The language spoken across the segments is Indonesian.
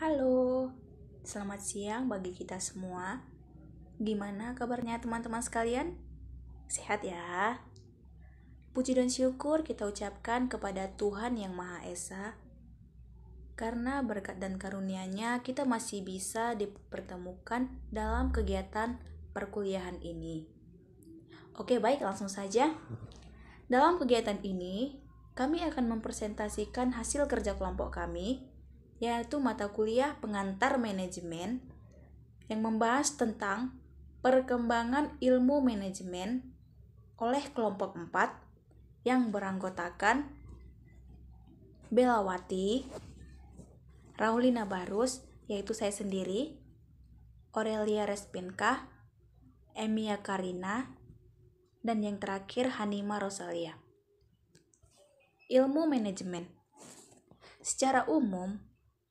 Halo, selamat siang bagi kita semua. Gimana kabarnya teman-teman sekalian? Sehat ya? Puji dan syukur kita ucapkan kepada Tuhan Yang Maha Esa, karena berkat dan karunia-Nya kita masih bisa dipertemukan dalam kegiatan perkuliahan ini. Oke, baik, langsung saja. Dalam kegiatan ini, kami akan mempresentasikan hasil kerja kelompok kami, yaitu mata kuliah pengantar manajemen yang membahas tentang perkembangan ilmu manajemen oleh kelompok 4 yang beranggotakan Belawati, Raulina Barus, yaitu saya sendiri, Aurelia Respinka, Emia Karina, dan yang terakhir Hanima Rosalia. Ilmu manajemen. Secara umum,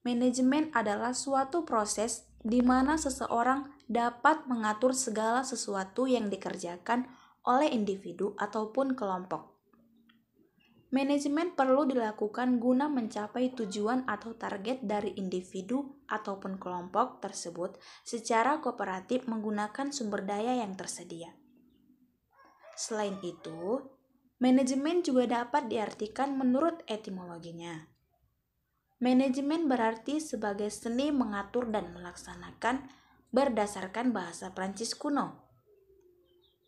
manajemen adalah suatu proses di mana seseorang dapat mengatur segala sesuatu yang dikerjakan oleh individu ataupun kelompok. Manajemen perlu dilakukan guna mencapai tujuan atau target dari individu ataupun kelompok tersebut secara kooperatif menggunakan sumber daya yang tersedia. Selain itu, manajemen juga dapat diartikan menurut etimologinya. Manajemen berarti sebagai seni mengatur dan melaksanakan berdasarkan bahasa Prancis kuno.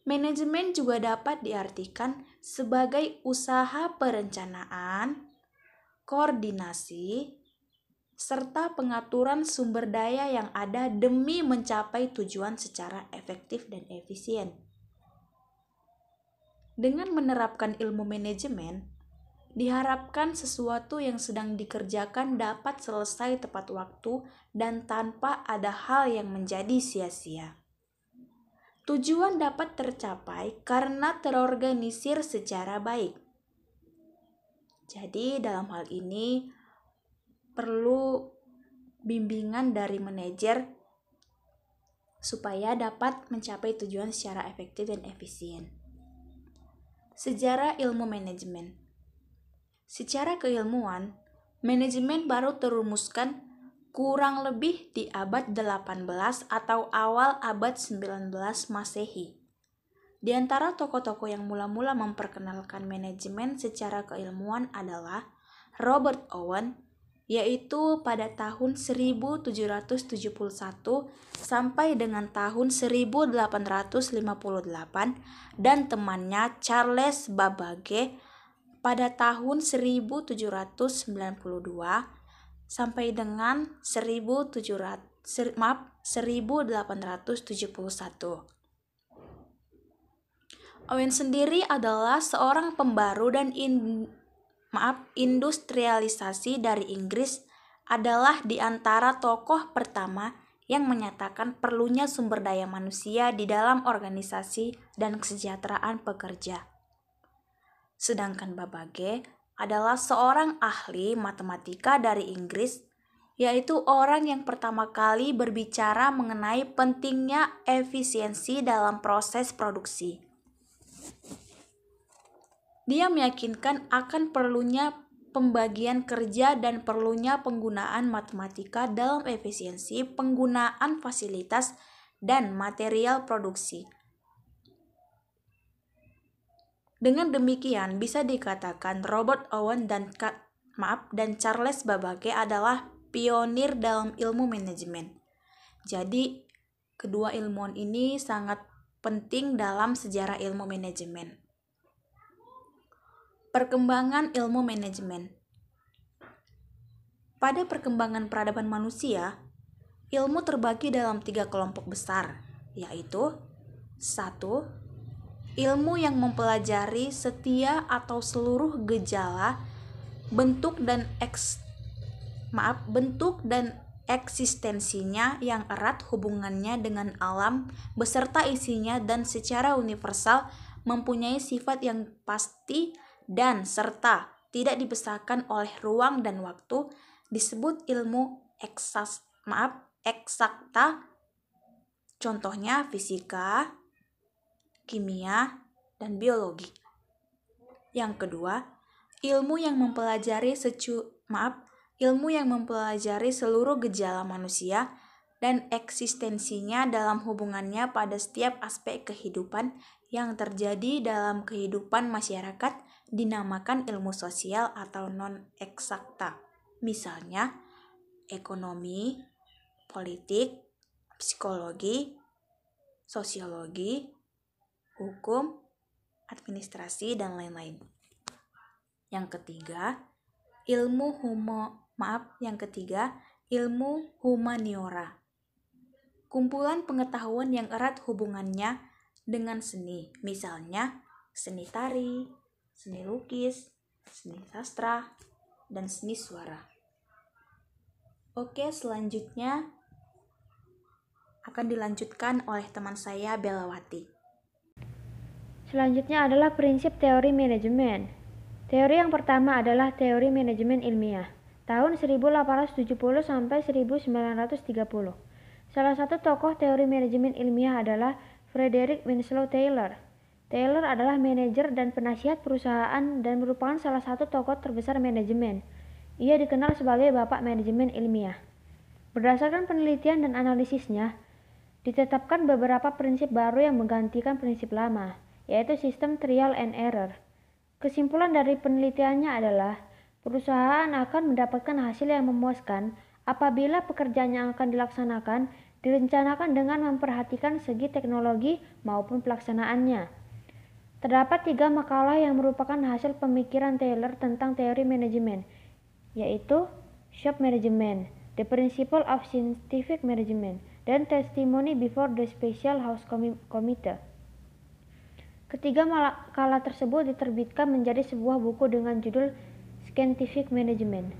Manajemen juga dapat diartikan sebagai usaha perencanaan, koordinasi, serta pengaturan sumber daya yang ada demi mencapai tujuan secara efektif dan efisien. Dengan menerapkan ilmu manajemen, diharapkan sesuatu yang sedang dikerjakan dapat selesai tepat waktu dan tanpa ada hal yang menjadi sia-sia. Tujuan dapat tercapai karena terorganisir secara baik. Jadi dalam hal ini perlu bimbingan dari manajer supaya dapat mencapai tujuan secara efektif dan efisien. Sejarah ilmu manajemen. Secara keilmuan, manajemen baru terumuskan kurang lebih di abad 18 atau awal abad 19 Masehi. Di antara tokoh-tokoh yang mula-mula memperkenalkan manajemen secara keilmuan adalah Robert Owen, yaitu pada tahun 1771 sampai dengan tahun 1858, dan temannya Charles Babbage pada tahun 1792 sampai dengan 1871. Owen sendiri adalah seorang pembaru dan industrialisasi dari Inggris, adalah di antara tokoh pertama yang menyatakan perlunya sumber daya manusia di dalam organisasi dan kesejahteraan pekerja. Sedangkan Babbage adalah seorang ahli matematika dari Inggris, yaitu orang yang pertama kali berbicara mengenai pentingnya efisiensi dalam proses produksi. Dia meyakinkan akan perlunya pembagian kerja dan perlunya penggunaan matematika dalam efisiensi penggunaan fasilitas dan material produksi. Dengan demikian, bisa dikatakan Robert Owen dan Charles Babbage adalah pionir dalam ilmu manajemen. Jadi, kedua ilmuwan ini sangat penting dalam sejarah ilmu manajemen. Perkembangan ilmu manajemen. Pada perkembangan peradaban manusia, ilmu terbagi dalam 3 kelompok besar, yaitu 1. Ilmu yang mempelajari setiap atau seluruh gejala, bentuk dan eksistensinya yang erat hubungannya dengan alam beserta isinya dan secara universal mempunyai sifat yang pasti dan serta tidak dibesarkan oleh ruang dan waktu, disebut ilmu eksakta. Contohnya fisika, kimia, dan biologi. Yang kedua, ilmu yang mempelajari ilmu yang mempelajari seluruh gejala manusia dan eksistensinya dalam hubungannya pada setiap aspek kehidupan yang terjadi dalam kehidupan masyarakat dinamakan ilmu sosial atau non-eksakta. Misalnya, ekonomi, politik, psikologi, sosiologi, hukum, administrasi, dan lain-lain. Yang ketiga, ilmu humaniora. Kumpulan pengetahuan yang erat hubungannya dengan seni, misalnya seni tari, seni lukis, seni sastra, dan seni suara. Oke, selanjutnya akan dilanjutkan oleh teman saya Belawati. Selanjutnya adalah prinsip teori manajemen. Teori yang pertama adalah teori manajemen ilmiah, tahun 1870 sampai 1930. Salah satu tokoh teori manajemen ilmiah adalah Frederick Winslow Taylor. Taylor adalah manajer dan penasihat perusahaan dan merupakan salah satu tokoh terbesar manajemen. Ia dikenal sebagai Bapak Manajemen Ilmiah. Berdasarkan penelitian dan analisisnya, ditetapkan beberapa prinsip baru yang menggantikan prinsip lama, yaitu sistem trial and error. Kesimpulan dari penelitiannya adalah perusahaan akan mendapatkan hasil yang memuaskan apabila pekerjaan yang akan dilaksanakan direncanakan dengan memperhatikan segi teknologi maupun pelaksanaannya. Terdapat 3 makalah yang merupakan hasil pemikiran Taylor tentang teori manajemen, yaitu Shop Management, The Principle of Scientific Management, dan Testimony Before the Special House Committee. Ketiga makalah tersebut diterbitkan menjadi sebuah buku dengan judul Scientific Management.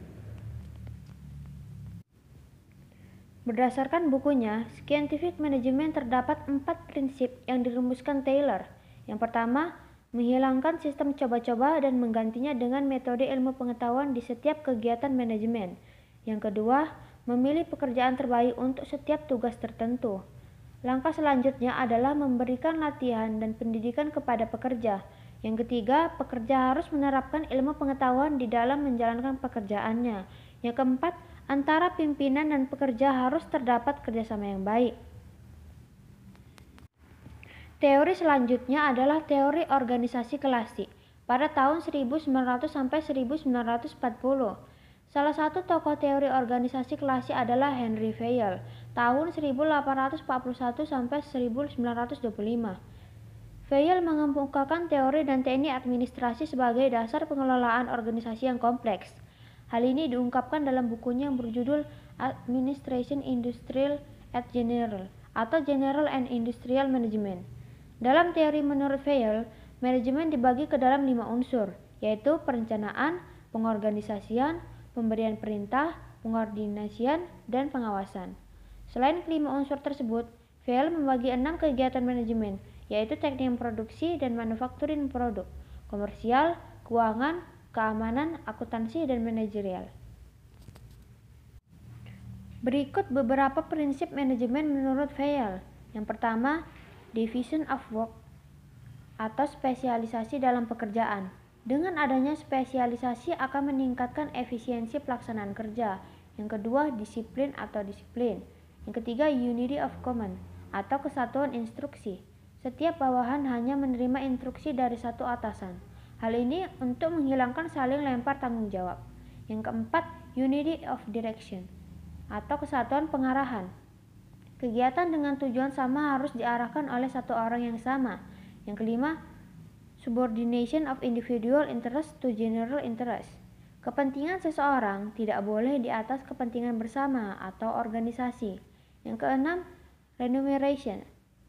Berdasarkan bukunya, Scientific Management terdapat 4 prinsip yang dirumuskan Taylor. Yang pertama, menghilangkan sistem coba-coba dan menggantinya dengan metode ilmu pengetahuan di setiap kegiatan manajemen. Yang kedua, memilih pekerjaan terbaik untuk setiap tugas tertentu. Langkah selanjutnya adalah memberikan latihan dan pendidikan kepada pekerja. Yang ketiga, pekerja harus menerapkan ilmu pengetahuan di dalam menjalankan pekerjaannya. Yang keempat, antara pimpinan dan pekerja harus terdapat kerjasama yang baik. Teori selanjutnya adalah teori organisasi klasik pada tahun 1900 sampai 1940. Salah satu tokoh teori organisasi klasik adalah Henry Fayol, tahun 1841 sampai 1925. Fayol mengemukakan teori dan teknik administrasi sebagai dasar pengelolaan organisasi yang kompleks. Hal ini diungkapkan dalam bukunya yang berjudul Administration Industrial and General atau General and Industrial Management. Dalam teori menurut Fayol, manajemen dibagi ke dalam 5 unsur, yaitu perencanaan, pengorganisasian, pemberian perintah, pengordinasian, dan pengawasan. Selain kelima unsur tersebut, Fayol membagi 6 kegiatan manajemen, yaitu teknik produksi dan manufakturing produk, komersial, keuangan, keamanan, akuntansi, dan manajerial. Berikut beberapa prinsip manajemen menurut Fayol. Yang pertama, division of work atau spesialisasi dalam pekerjaan. Dengan adanya spesialisasi akan meningkatkan efisiensi pelaksanaan kerja. Yang kedua, disiplin atau disiplin. Yang ketiga, unity of command atau kesatuan instruksi. Setiap bawahan hanya menerima instruksi dari satu atasan. Hal ini untuk menghilangkan saling lempar tanggung jawab. Yang keempat, unity of direction atau kesatuan pengarahan. Kegiatan dengan tujuan sama harus diarahkan oleh satu orang yang sama. Yang kelima, subordination of individual interest to general interest. Kepentingan seseorang tidak boleh di atas kepentingan bersama atau organisasi. Yang keenam, remuneration.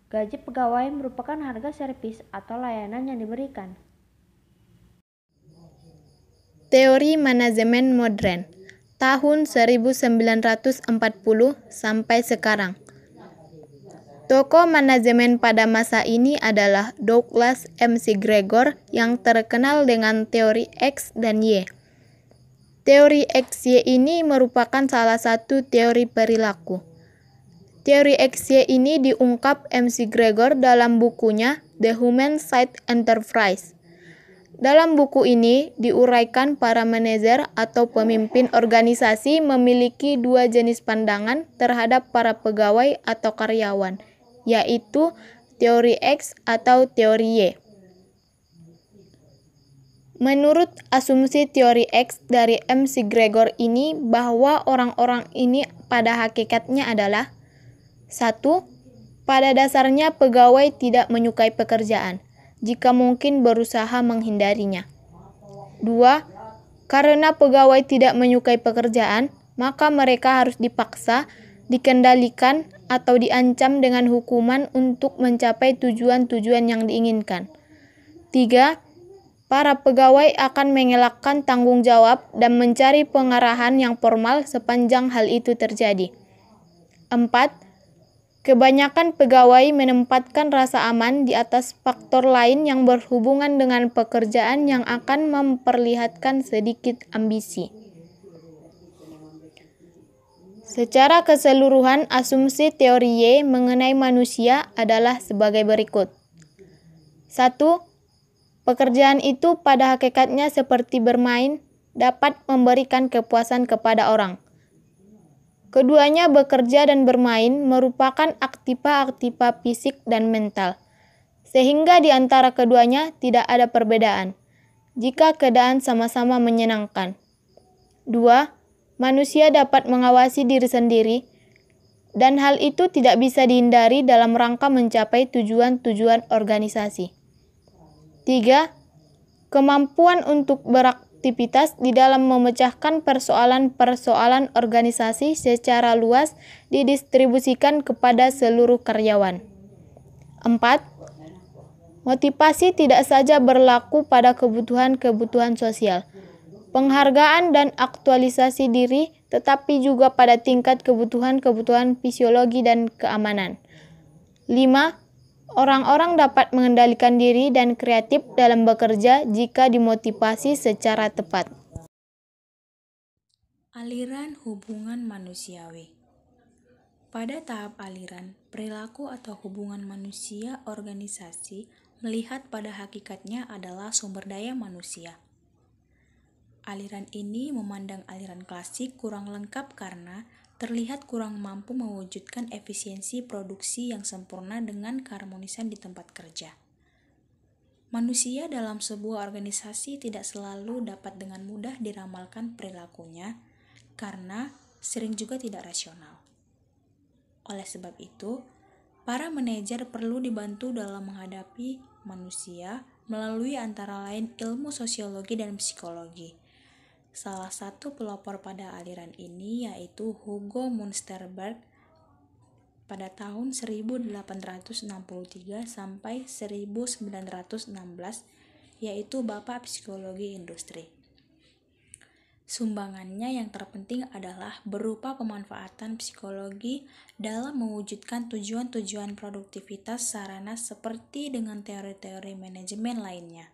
Gaji pegawai merupakan harga servis atau layanan yang diberikan. Teori manajemen modern tahun 1940 sampai sekarang. Tokoh manajemen pada masa ini adalah Douglas McGregor yang terkenal dengan teori X dan Y. Teori XY ini merupakan salah satu teori perilaku. Teori XY ini diungkap McGregor dalam bukunya The Human Side Enterprise. Dalam buku ini diuraikan para manajer atau pemimpin organisasi memiliki dua jenis pandangan terhadap para pegawai atau karyawan, yaitu teori X atau teori Y. Menurut asumsi teori X dari McGregor ini bahwa orang-orang ini pada hakikatnya adalah 1. Pada dasarnya pegawai tidak menyukai pekerjaan, jika mungkin berusaha menghindarinya. 2. Karena pegawai tidak menyukai pekerjaan, maka mereka harus dipaksa, dikendalikan, atau diancam dengan hukuman untuk mencapai tujuan-tujuan yang diinginkan. 3. Para pegawai akan mengelakkan tanggung jawab dan mencari pengarahan yang formal sepanjang hal itu terjadi. 4. Kebanyakan pegawai menempatkan rasa aman di atas faktor lain yang berhubungan dengan pekerjaan yang akan memperlihatkan sedikit ambisi. Secara keseluruhan, asumsi teori Y mengenai manusia adalah sebagai berikut. 1. Pekerjaan itu pada hakikatnya seperti bermain, dapat memberikan kepuasan kepada orang. Keduanya bekerja dan bermain merupakan aktiva-aktiva fisik dan mental, sehingga di antara keduanya tidak ada perbedaan, jika keadaan sama-sama menyenangkan. 2. Manusia dapat mengawasi diri sendiri, dan hal itu tidak bisa dihindari dalam rangka mencapai tujuan-tujuan organisasi. 3. Kemampuan untuk beraktivitas di dalam memecahkan persoalan-persoalan organisasi secara luas didistribusikan kepada seluruh karyawan. 4. Motivasi tidak saja berlaku pada kebutuhan-kebutuhan sosial, penghargaan dan aktualisasi diri, tetapi juga pada tingkat kebutuhan-kebutuhan fisiologi dan keamanan. 5. Orang-orang dapat mengendalikan diri dan kreatif dalam bekerja jika dimotivasi secara tepat. Aliran hubungan manusiawi. Pada tahap aliran, perilaku atau hubungan manusia organisasi melihat pada hakikatnya adalah sumber daya manusia. Aliran ini memandang aliran klasik kurang lengkap karena terlihat kurang mampu mewujudkan efisiensi produksi yang sempurna dengan keharmonisan di tempat kerja. Manusia dalam sebuah organisasi tidak selalu dapat dengan mudah diramalkan perilakunya karena sering juga tidak rasional. Oleh sebab itu, para manajer perlu dibantu dalam menghadapi manusia melalui antara lain ilmu sosiologi dan psikologi. Salah satu pelopor pada aliran ini yaitu Hugo Münsterberg pada tahun 1863 sampai 1916, yaitu Bapak Psikologi Industri. Sumbangannya yang terpenting adalah berupa pemanfaatan psikologi dalam mewujudkan tujuan-tujuan produktivitas sarana seperti dengan teori-teori manajemen lainnya.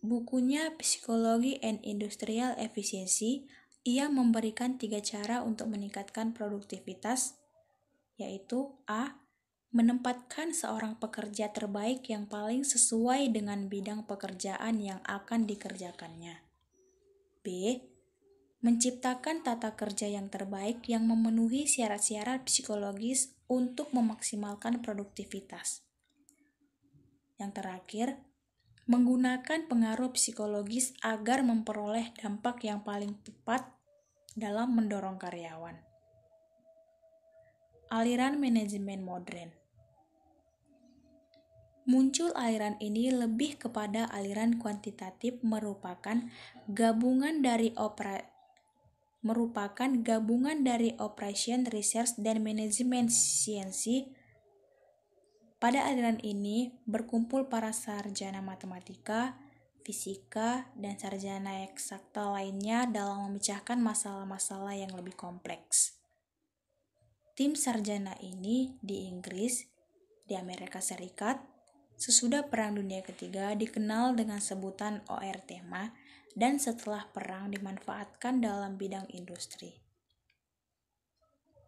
Bukunya Psychology and Industrial Efficiency, ia memberikan 3 cara untuk meningkatkan produktivitas, yaitu A. Menempatkan seorang pekerja terbaik yang paling sesuai dengan bidang pekerjaan yang akan dikerjakannya. B. Menciptakan tata kerja yang terbaik yang memenuhi syarat-syarat psikologis untuk memaksimalkan produktivitas. Yang terakhir, menggunakan pengaruh psikologis agar memperoleh dampak yang paling tepat dalam mendorong karyawan. Aliran manajemen modern. Muncul aliran ini lebih kepada aliran kuantitatif merupakan gabungan dari operation, research, dan manajemen siensi. Pada aliran ini berkumpul para sarjana matematika, fisika, dan sarjana eksakta lainnya dalam memecahkan masalah-masalah yang lebih kompleks. Tim sarjana ini di Inggris, di Amerika Serikat, sesudah Perang Dunia Ketiga dikenal dengan sebutan OR tema dan setelah perang dimanfaatkan dalam bidang industri.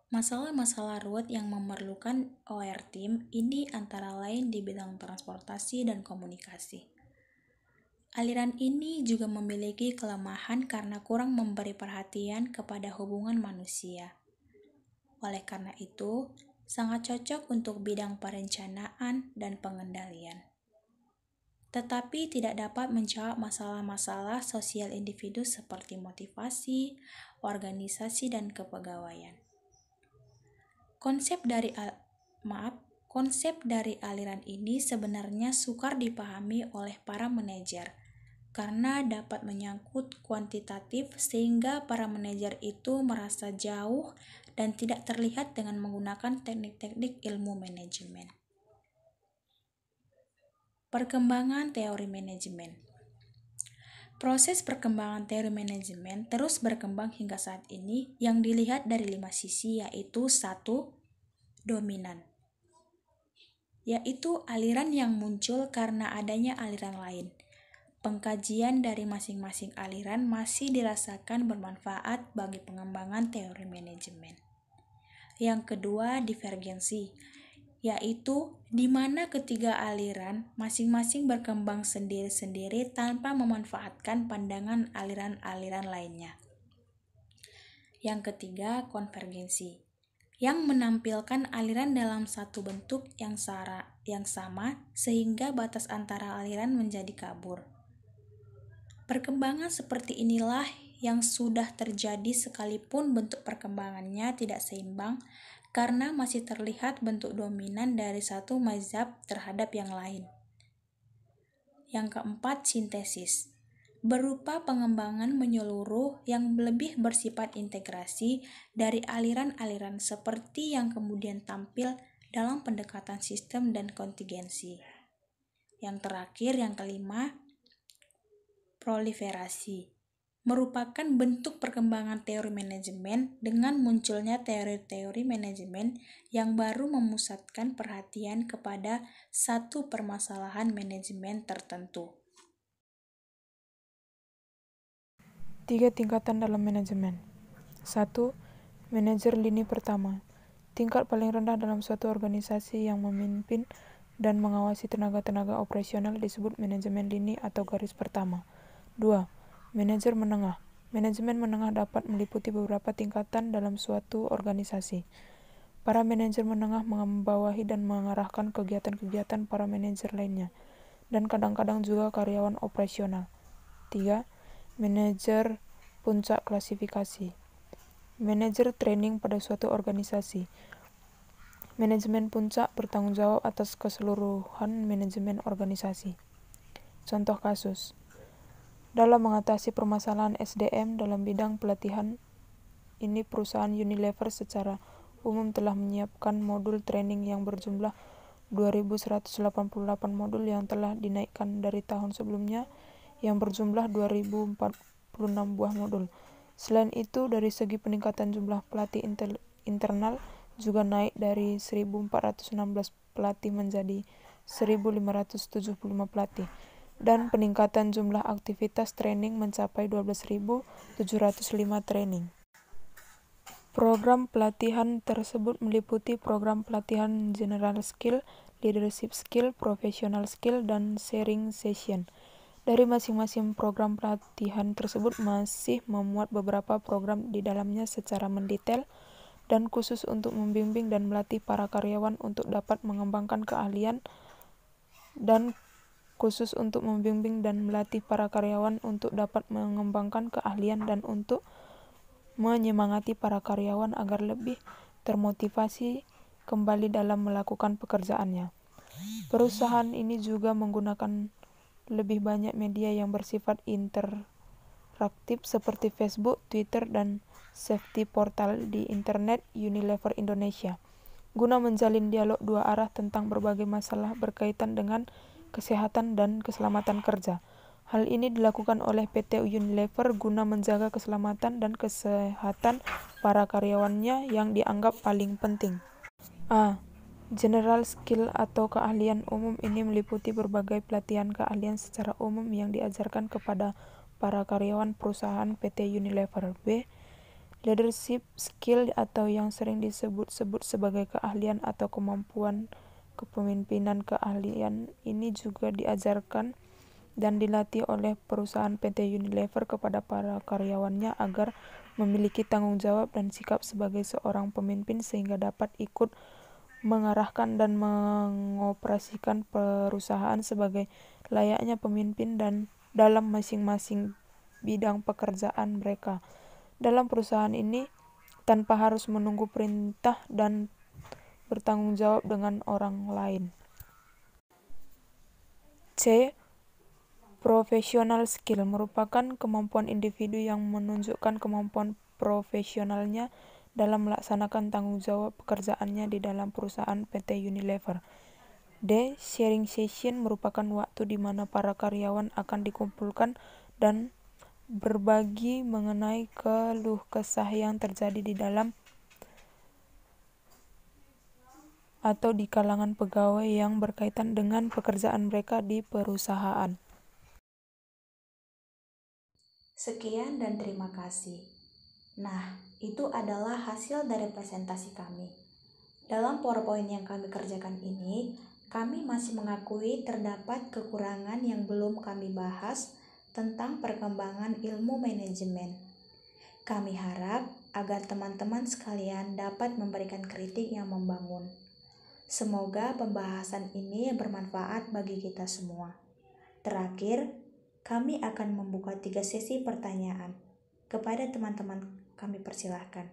Masalah-masalah ruwet yang memerlukan OR team ini antara lain di bidang transportasi dan komunikasi. aliran ini juga memiliki kelemahan karena kurang memberi perhatian kepada hubungan manusia. Oleh karena itu, sangat cocok untuk bidang perencanaan dan pengendalian. Tetapi tidak dapat menjawab masalah-masalah sosial individu seperti motivasi, organisasi, dan kepegawaian. Konsep dari aliran ini sebenarnya sukar dipahami oleh para manajer karena dapat menyangkut kuantitatif sehingga para manajer itu merasa jauh dan tidak terlihat dengan menggunakan teknik-teknik ilmu manajemen. Perkembangan teori manajemen. Proses perkembangan teori manajemen terus berkembang hingga saat ini yang dilihat dari 5 sisi, yaitu 1. Dominan, yaitu aliran yang muncul karena adanya aliran lain. Pengkajian dari masing-masing aliran masih dirasakan bermanfaat bagi pengembangan teori manajemen. Yang kedua, divergensi, yaitu di mana ketiga aliran masing-masing berkembang sendiri-sendiri tanpa memanfaatkan pandangan aliran-aliran lainnya. Yang ketiga, konvergensi, yang menampilkan aliran dalam satu bentuk yang sama sehingga batas antara aliran menjadi kabur. Perkembangan seperti inilah yang sudah terjadi sekalipun bentuk perkembangannya tidak seimbang karena masih terlihat bentuk dominan dari satu mazhab terhadap yang lain. Yang keempat, sintesis, berupa pengembangan menyeluruh yang lebih bersifat integrasi dari aliran-aliran seperti yang kemudian tampil dalam pendekatan sistem dan kontingensi. Yang terakhir, yang kelima, proliferasi, merupakan bentuk perkembangan teori manajemen dengan munculnya teori-teori manajemen yang baru memusatkan perhatian kepada satu permasalahan manajemen tertentu. 3 tingkatan dalam manajemen. 1. Manajer lini pertama. Tingkat paling rendah dalam suatu organisasi yang memimpin dan mengawasi tenaga-tenaga operasional disebut manajemen lini atau garis pertama. 2. Manajer menengah. Manajemen menengah dapat meliputi beberapa tingkatan dalam suatu organisasi. Para manajer menengah membawahi dan mengarahkan kegiatan-kegiatan para manajer lainnya, dan kadang-kadang juga karyawan operasional. 3. Manajer puncak klasifikasi. Manajer training pada suatu organisasi. Manajemen puncak bertanggung jawab atas keseluruhan manajemen organisasi. Contoh kasus. Dalam mengatasi permasalahan SDM dalam bidang pelatihan, ini perusahaan Unilever secara umum telah menyiapkan modul training yang berjumlah 2.188 modul yang telah dinaikkan dari tahun sebelumnya yang berjumlah 2.046 buah modul. Selain itu, dari segi peningkatan jumlah pelatih internal juga naik dari 1.416 pelatih menjadi 1.575 pelatih. Dan peningkatan jumlah aktivitas training mencapai 12.705 training. Program pelatihan tersebut meliputi program pelatihan general skill, leadership skill, professional skill, dan sharing session. Dari masing-masing program pelatihan tersebut masih memuat beberapa program di dalamnya secara mendetail dan khusus untuk membimbing dan melatih para karyawan untuk dapat mengembangkan keahlian dan khusus untuk membimbing dan melatih para karyawan untuk dapat mengembangkan keahlian dan untuk menyemangati para karyawan agar lebih termotivasi kembali dalam melakukan pekerjaannya. Perusahaan ini juga menggunakan lebih banyak media yang bersifat interaktif seperti Facebook, Twitter, dan safety portal di internet Unilever Indonesia, guna menjalin dialog dua arah tentang berbagai masalah berkaitan dengan kesehatan dan keselamatan kerja. Hal ini dilakukan oleh PT Unilever guna menjaga keselamatan dan kesehatan para karyawannya yang dianggap paling penting. A. General skill atau keahlian umum ini meliputi berbagai pelatihan keahlian secara umum yang diajarkan kepada para karyawan perusahaan PT Unilever. B. Leadership skill atau yang sering disebut-sebut sebagai keahlian atau kemampuan kepemimpinan. Keahlian ini juga diajarkan dan dilatih oleh perusahaan PT Unilever kepada para karyawannya agar memiliki tanggung jawab dan sikap sebagai seorang pemimpin sehingga dapat ikut mengarahkan dan mengoperasikan perusahaan sebagai layaknya pemimpin dan dalam masing-masing bidang pekerjaan mereka dalam perusahaan ini tanpa harus menunggu perintah dan bertanggung jawab dengan orang lain. C. Professional skill merupakan kemampuan individu yang menunjukkan kemampuan profesionalnya dalam melaksanakan tanggung jawab pekerjaannya di dalam perusahaan PT Unilever. D. Sharing session merupakan waktu di mana para karyawan akan dikumpulkan dan berbagi mengenai keluh kesah yang terjadi di dalam atau di kalangan pegawai yang berkaitan dengan pekerjaan mereka di perusahaan. Sekian dan terima kasih. Nah, itu adalah hasil dari presentasi kami. Dalam PowerPoint yang kami kerjakan ini, kami masih mengakui terdapat kekurangan yang belum kami bahas tentang perkembangan ilmu manajemen. Kami harap agar teman-teman sekalian dapat memberikan kritik yang membangun. Semoga pembahasan ini bermanfaat bagi kita semua. Terakhir, kami akan membuka 3 sesi pertanyaan. Kepada teman-teman kami persilahkan.